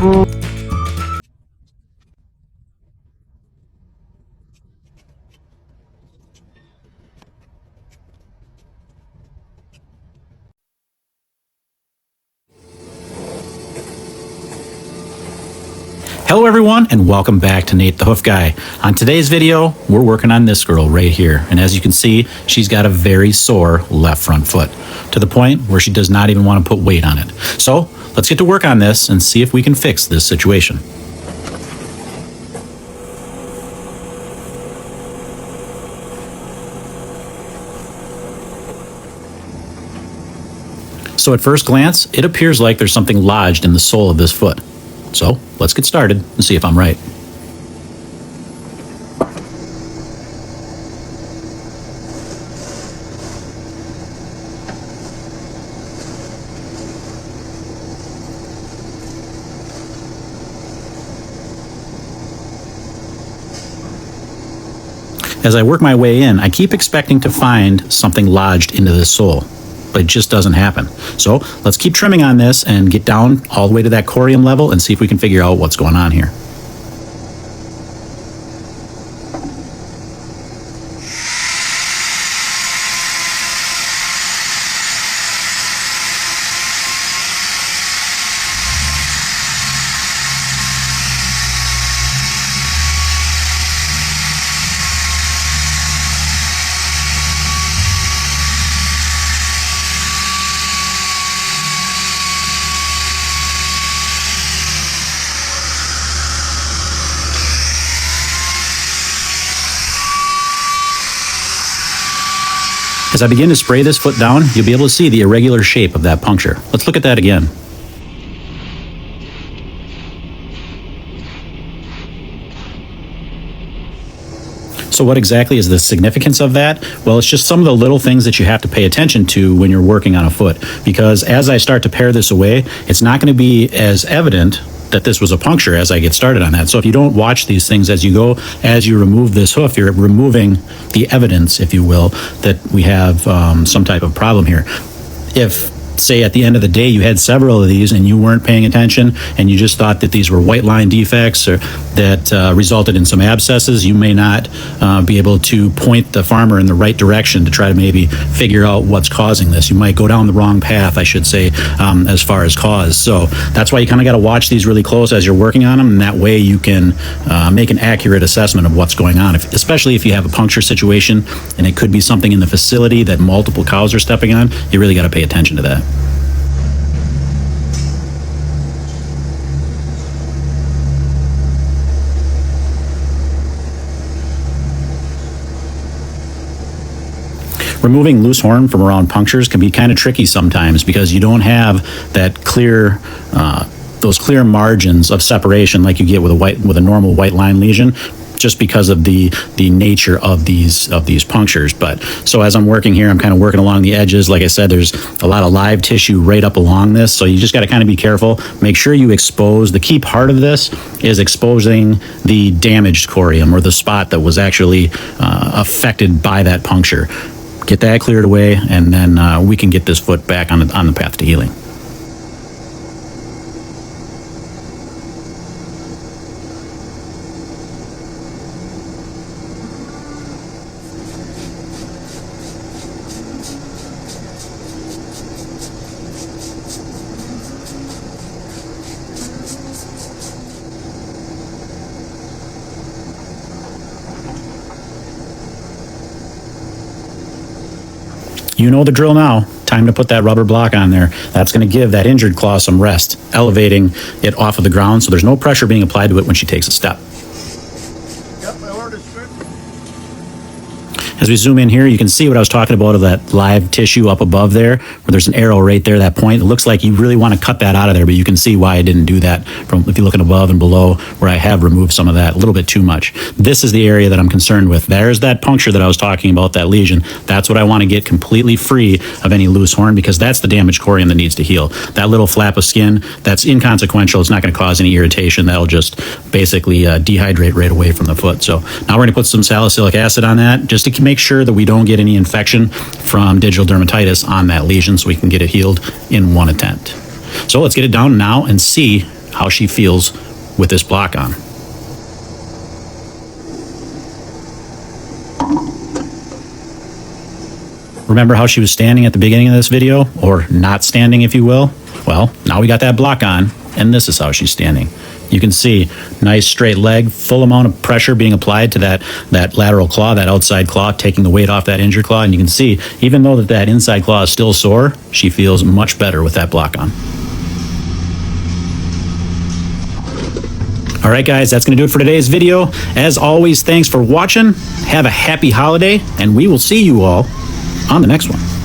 Hello everyone, and welcome back to Nate the Hoof Guy. On today's video, we're working on this girl right here. And as you can see, she's got a very sore left front foot, to the point where she does not even want to put weight on it. So let's get to work on this and see if we can fix this situation. So at first glance, it appears like there's something lodged in the sole of this foot. So let's get started and see if I'm right. As I work my way in, I keep expecting to find something lodged into this sole, but it just doesn't happen. So let's keep trimming on this and get down all the way to that corium level and see if we can figure out what's going on here. As I begin to spray this foot down, you'll be able to see the irregular shape of that puncture. Let's look at that again. So what exactly is the significance of that? Well, it's just some of the little things that you have to pay attention to when you're working on a foot. Because as I start to pare this away, it's not going to be as evident that this was a puncture as I get started on that. So if you don't watch these things as you go, as you remove this hoof, you're removing the evidence, if you will, that we have some type of problem here. If, say, at the end of the day you had several of these and you weren't paying attention and you just thought that these were white line defects or that resulted in some abscesses, you may not be able to point the farmer in the right direction to try to maybe figure out what's causing this. You might go down the wrong path, I should say, as far as cause. So that's why you kind of got to watch these really close as you're working on them, and that way you can make an accurate assessment of what's going on, especially if you have a puncture situation and it could be something in the facility that multiple cows are stepping on. You really got to pay attention to that. Removing loose horn from around punctures can be kind of tricky sometimes because you don't have that clear, those clear margins of separation like you get with a normal white line lesion, just because of the nature of these punctures. But so as I'm working here, I'm kind of working along the edges. Like I said, there's a lot of live tissue right up along this, so you just got to kind of be careful. Make sure you expose. The key part of this is exposing the damaged corium, or the spot that was actually affected by that puncture. Get that cleared away, and then we can get this foot back on the path to healing. You know the drill now. Time to put that rubber block on there. That's going to give that injured claw some rest, elevating it off of the ground so there's no pressure being applied to it when she takes a step. Yep, my order's good. As we zoom in here, you can see what I was talking about of that live tissue up above there, where there's an arrow right there, that point. It looks like you really want to cut that out of there, but you can see why I didn't do that from if you're looking above and below, where I have removed some of that, a little bit too much. This is the area that I'm concerned with. There's that puncture that I was talking about, that lesion. That's what I want to get completely free of any loose horn, because that's the damaged corium that needs to heal. That little flap of skin, that's inconsequential. It's not going to cause any irritation. That'll just basically dehydrate right away from the foot. So now we're going to put some salicylic acid on that, just to make sure that we don't get any infection from digital dermatitis on that lesion, so we can get it healed in one attempt. So let's get it down now and see how she feels with this block on. Remember how she was standing at the beginning of this video, or not standing, if you will? Well, now we got that block on, and this is how she's standing. You can see, nice straight leg, full amount of pressure being applied to that lateral claw, that outside claw, taking the weight off that injured claw. And you can see, even though that inside claw is still sore, she feels much better with that block on. All right, guys, that's going to do it for today's video. As always, thanks for watching. Have a happy holiday, and we will see you all on the next one.